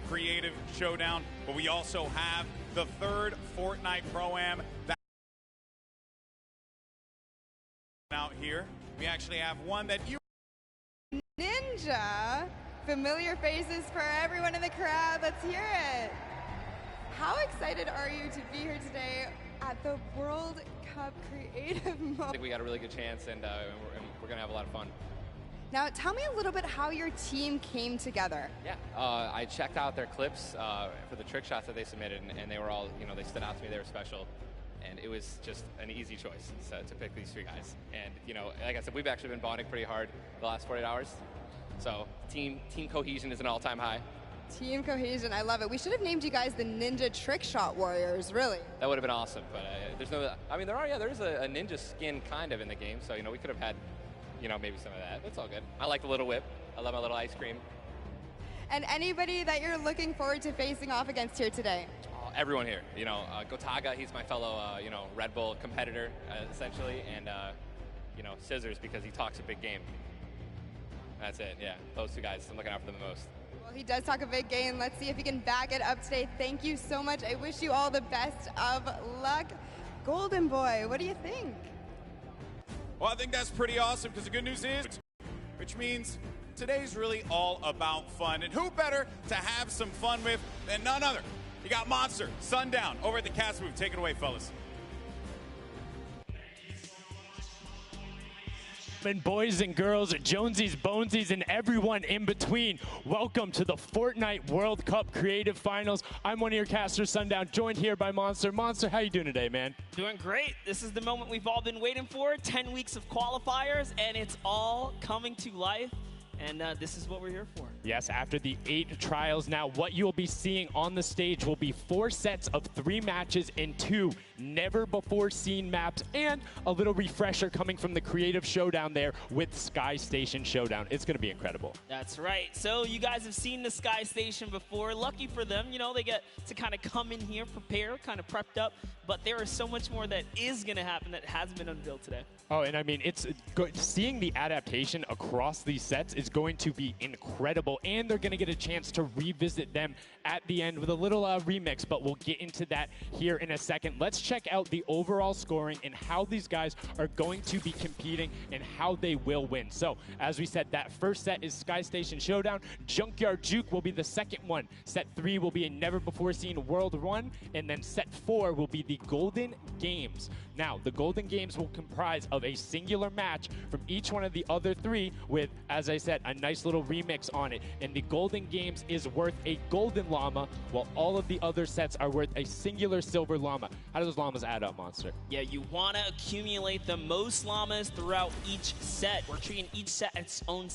Creative Showdown, but we also have the third Fortnite Pro-Am out here. We actually have one that you... Ninja, familiar faces for everyone in the crowd. Let's hear it. How excited are you to be here today at the World Cup Creative Mode? I think we got a really good chance, and we're going to have a lot of fun. Now, tell me a little bit how your team came together. Yeah, I checked out their clips for the trick shots that they submitted, and they were all, they stood out to me. They were special, and it was just an easy choice to pick these three guys. And, like I said, we've actually been bonding pretty hard the last 48 hours. So team cohesion is an all-time high. Team cohesion, I love it. We should have named you guys the Ninja Trick Shot Warriors, really. That would have been awesome, but there's no, there is a ninja skin kind of in the game, so, we could have had, maybe some of that. It's all good. I like the little whip. I love my little ice cream. And anybody that you're looking forward to facing off against here today? Everyone here. Gotaga, he's my fellow, Red Bull competitor, essentially, and, Scissors because he talks a big game. That's it, yeah. Those two guys, I'm looking out for them the most. Well, he does talk a big game. Let's see if he can back it up today. Thank you so much. I wish you all the best of luck. Golden Boy, what do you think? Well, I think that's pretty awesome because the good news is, which means today's really all about fun. And who better to have some fun with than none other? You got Monster, Sundown, over at the cast booth. Take it away, fellas. And boys and girls, Jonesies, Bonesies, and everyone in between, welcome to the Fortnite World Cup Creative Finals. I'm one of your casters, Sundown, joined here by Monster. Monster, how you doing today, man? Doing great. This is the moment we've all been waiting for, 10 weeks of qualifiers, and it's all coming to life. And this is what we're here for. Yes, after the 8 trials now, what you'll be seeing on the stage will be 4 sets of 3 matches in 2 never-before-seen maps, and a little refresher coming from the Creative Showdown there with Sky Station Showdown. It's going to be incredible. That's right. So you guys have seen the Sky Station before. Lucky for them, they get to kind of come in here, prepare, kind of prepped up. But there is so much more that is going to happen that has been unveiled today. Oh, and I mean, it's seeing the adaptation across these sets is going to be incredible, and they're going to get a chance to revisit them at the end with a little remix, but we'll get into that here in a second. Let's check out the overall scoring and how these guys are going to be competing and how they will win. So, as we said, that first set is Sky Station Showdown. Junkyard Juke will be the second one. Set 3 will be a never-before-seen World 1, and then set 4 will be the Golden Games. Now, the Golden Games will comprise of a singular match from each one of the other 3 with, as I said, a nice little remix on it. And the Golden Games is worth a golden llama, while all of the other sets are worth a singular silver llama. How do those llamas add up, Monster? Yeah, you want to accumulate the most llamas throughout each set. We're treating each set its own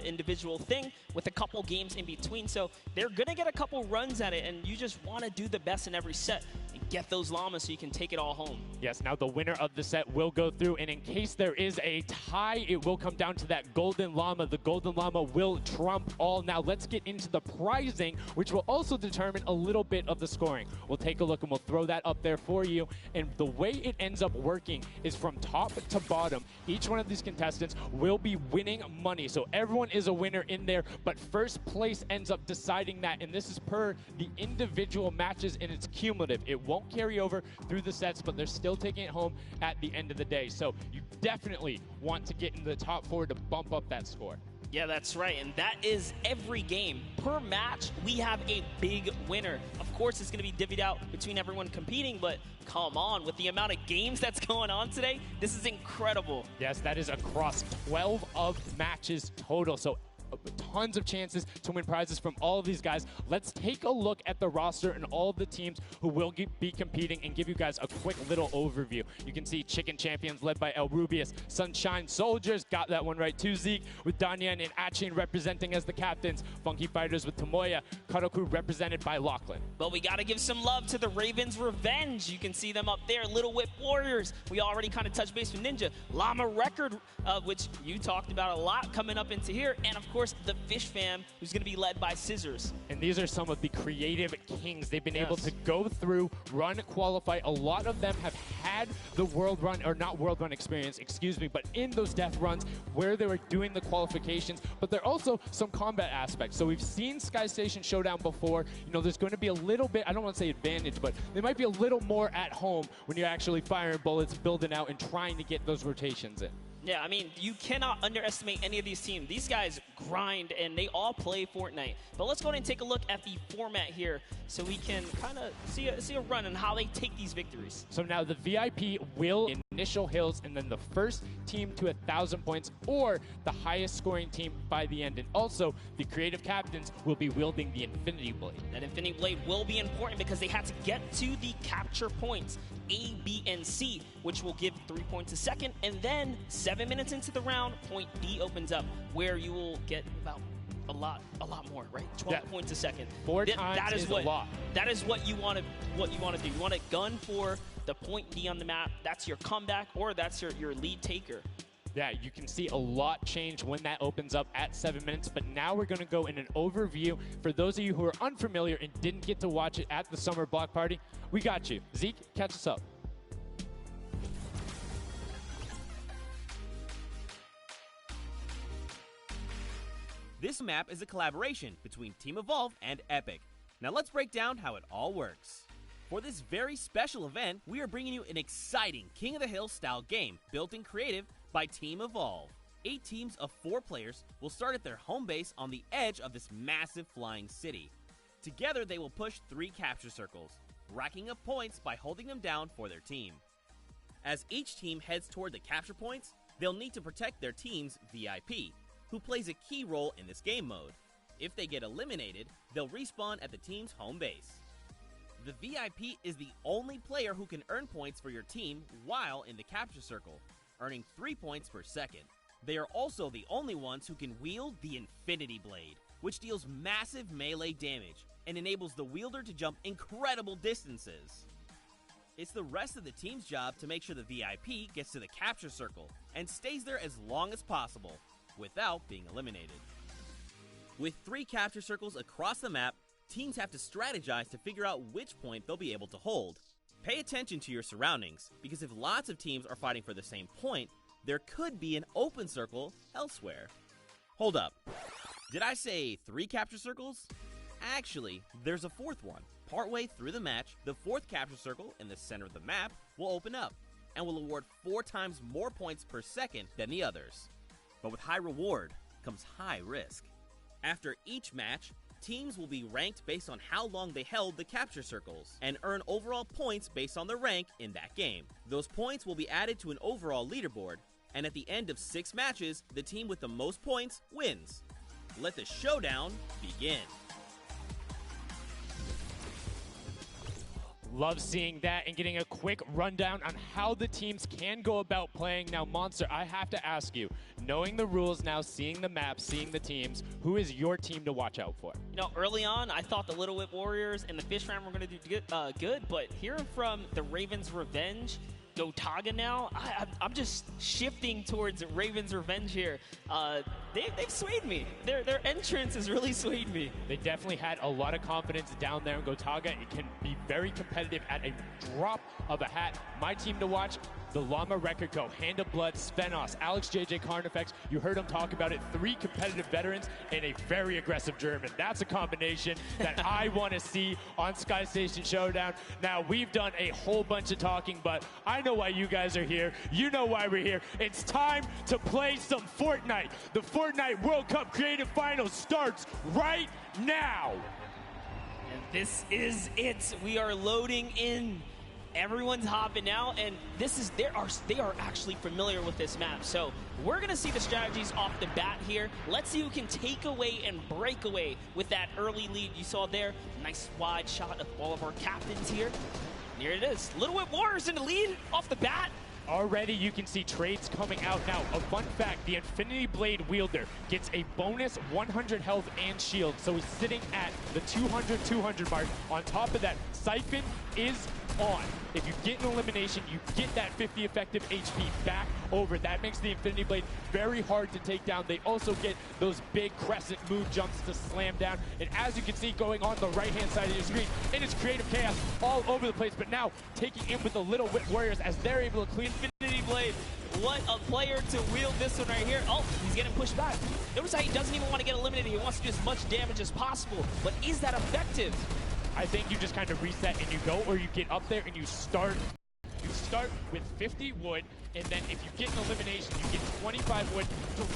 individual thing with a couple games in between. So they're going to get a couple runs at it, and you just want to do the best in every set and get those llamas so you can take it all home. Yes, now the winner of the set will go through, and in case there is a tie, it will come down to that golden llama. The golden llama will trump all. Now let's get into the prizing, which will also determine a little bit of the scoring. We'll take a look and we'll throw that up there for you. And the way it ends up working is from top to bottom. Each one of these contestants will be winning money. So everyone is a winner in there, but first place ends up deciding that, and this is per the individual matches, and it's cumulative. It won't carry over through the sets, but they're still taking it home at the end of the day. So you definitely want to get into the top 4 to bump up that score. Yeah, that's right, and that is every game. Per match, we have a big winner. Of course, it's going to be divvied out between everyone competing, but come on, with the amount of games that's going on today, this is incredible. Yes, that is across 12 of matches total. So tons of chances to win prizes from all of these guys. Let's take a look at the roster and all of the teams who will be competing and give you guys a quick little overview. You can see Chicken Champions led by El Rubius. Sunshine Soldiers got that one right too, Zeke, with Danyan and Achin representing as the captains. Funky Fighters with Tomoya. Karoku represented by Lachlan. But we got to give some love to the Ravens Revenge. You can see them up there. Little Whip Warriors. We already kind of touched base with Ninja. Llama Record, which you talked about a lot coming up into here. And of course, course, the Fish Fam, who's going to be led by Scissors. And these are some of the creative kings. They've been able to go through, run, qualify. A lot of them have had the World Run, or not World Run experience, excuse me, but in those death runs where they were doing the qualifications. But there are also some combat aspects. So we've seen Sky Station Showdown before. You know, there's going to be a little bit, I don't want to say advantage, but they might be a little more at home when you're actually firing bullets, building out, and trying to get those rotations in. Yeah, I mean, you cannot underestimate any of these teams. These guys grind, and they all play Fortnite. But let's go ahead and take a look at the format here so we can kind of see a run and how they take these victories. So now the VIP will initial hills, and then the first team to 1,000 points or the highest scoring team by the end. And also, the creative captains will be wielding the Infinity Blade. That Infinity Blade will be important because they had to get to the capture points, A, B, and C, which will give 3 points a second. And then 7 minutes into the round, point D opens up, where you will get about a lot more, right? 12 points a second. Four times is a lot. That is what you want to do. You want to gun for the point D on the map. That's your comeback, or that's your lead taker. Yeah, you can see a lot change when that opens up at 7 minutes, but now we're going to go in an overview. For those of you who are unfamiliar and didn't get to watch it at the Summer Block Party, we got you. Zeke, catch us up. This map is a collaboration between Team Evolve and Epic. Now let's break down how it all works. For this very special event, we are bringing you an exciting King of the Hill style game built in creative by Team Evolve. 8 teams of 4 players will start at their home base on the edge of this massive flying city. Together they will push 3 capture circles, racking up points by holding them down for their team. As each team heads toward the capture points, they'll need to protect their team's VIP, who plays a key role in this game mode. If they get eliminated, they'll respawn at the team's home base. The VIP is the only player who can earn points for your team while in the capture circle, earning 3 points per second. They are also the only ones who can wield the Infinity Blade, which deals massive melee damage and enables the wielder to jump incredible distances. It's the rest of the team's job to make sure the VIP gets to the capture circle and stays there as long as possible without being eliminated. With 3 capture circles across the map, teams have to strategize to figure out which point they'll be able to hold. Pay attention to your surroundings, because if lots of teams are fighting for the same point, there could be an open circle elsewhere. Hold up. Did I say 3 capture circles? Actually, there's a 4th one. Partway through the match, the 4th capture circle in the center of the map will open up and will award 4 times more points per second than the others. But with high reward comes high risk. After each match, teams will be ranked based on how long they held the capture circles and earn overall points based on their rank in that game. Those points will be added to an overall leaderboard, and at the end of 6 matches, the team with the most points wins. Let the showdown begin. Love seeing that and getting a quick rundown on how the teams can go about playing. Now, Monster, I have to ask you, knowing the rules now, seeing the map, seeing the teams, who is your team to watch out for? You know, early on, I thought the Little Whip Warriors and the Fish Fam were going to do good, but hearing from the Ravens Revenge, Gotaga now, I'm just shifting towards Ravens Revenge here. They've swayed me. Their entrance has really swayed me. They definitely had a lot of confidence down there in Gotaga. It can be very competitive at a drop of a hat. My team to watch, the Llama Record Co., Hand of Blood, Spenos, Alex JJ Carnifex. You heard him talk about it. 3 competitive veterans and a very aggressive German. That's a combination that I want to see on Sky Station Showdown. Now, we've done a whole bunch of talking, but I know why you guys are here. You know why we're here. It's time to play some Fortnite. The Fortnite World Cup Creative Finals starts right now. And this is it. We are loading in. Everyone's hopping out, and they are actually familiar with this map. So we're gonna see the strategies off the bat here. Let's see who can take away and break away with that early lead you saw there. Nice wide shot of all of our captains here. And here it is. Little Whip Warriors in the lead off the bat. Already you can see trades coming out now. A fun fact, the Infinity Blade wielder gets a bonus 100 health and shield, so he's sitting at the 200 mark. On top of that, Siphon is on. If you get an elimination, you get that 50 effective HP back over. That makes the Infinity Blade very hard to take down. They also get those big crescent moon jumps to slam down. And as you can see going on the right-hand side of your screen, it is creative chaos all over the place. But now taking in with the Little Whip Warriors as they're able to clean Infinity Blade. What a player to wield this one right here. Oh, he's getting pushed back. Notice how he doesn't even want to get eliminated. He wants to do as much damage as possible. But is that effective? I think you just kind of reset and you go, or you get up there and you start with 50 wood, and then if you get an elimination, you get 25 wood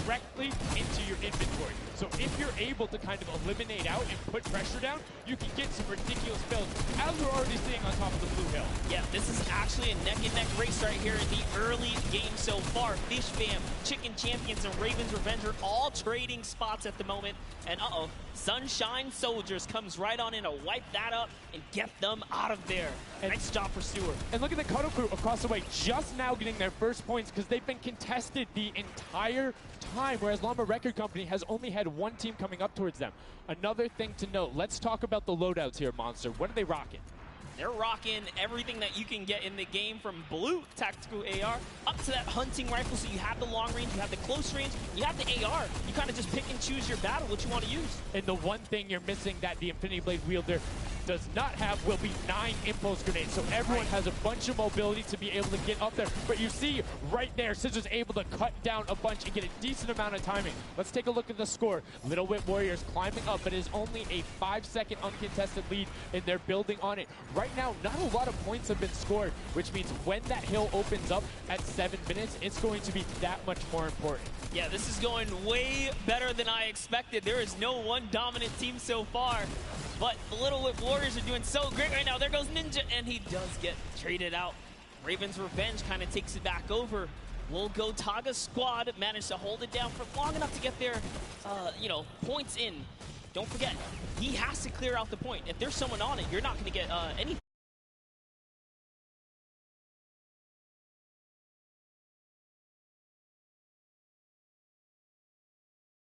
directly into your inventory. So if you're able to kind of eliminate out and put pressure down, you can get some ridiculous builds, as we're already seeing on top of the blue hill. Yeah, this is actually a neck-and-neck race right here in the early game so far. Fish Fam, Chicken Champions, and Raven's Revenge are all trading spots at the moment. And Sunshine Soldiers comes right on in to wipe that up and get them out of there. And nice job for Sewer. And look at the Cuddle Crew across the way, just now getting their first points because they've been contested the entire time, whereas Llama Record Company has only had one team coming up towards them. Another thing to note, let's talk about the loadouts here, Monster. What are they rocking? They're rocking everything that you can get in the game, from blue tactical AR up to that hunting rifle. So you have the long range, you have the close range, you have the AR. You kind of just pick and choose your battle, what you want to use. And the one thing you're missing that the Infinity Blade wielder does not have will be 9 impulse grenades. So everyone has a bunch of mobility to be able to get up there. But you see right there, Scissor's able to cut down a bunch and get a decent amount of timing. Let's take a look at the score. Little Whip Warriors climbing up, but it is only a 5-second uncontested lead, and they're building on it. Right now, not a lot of points have been scored, which means when that hill opens up at 7 minutes, it's going to be that much more important. Yeah, this is going way better than I expected. There is no one dominant team so far, but the Little Whip Warriors are doing so great right now. There goes Ninja, and he does get traded out. Raven's Revenge kind of takes it back over. We'll go Taga's squad managed to hold it down for long enough to get their, points in. Don't forget, he has to clear out the point. If there's someone on it, you're not going to get anything.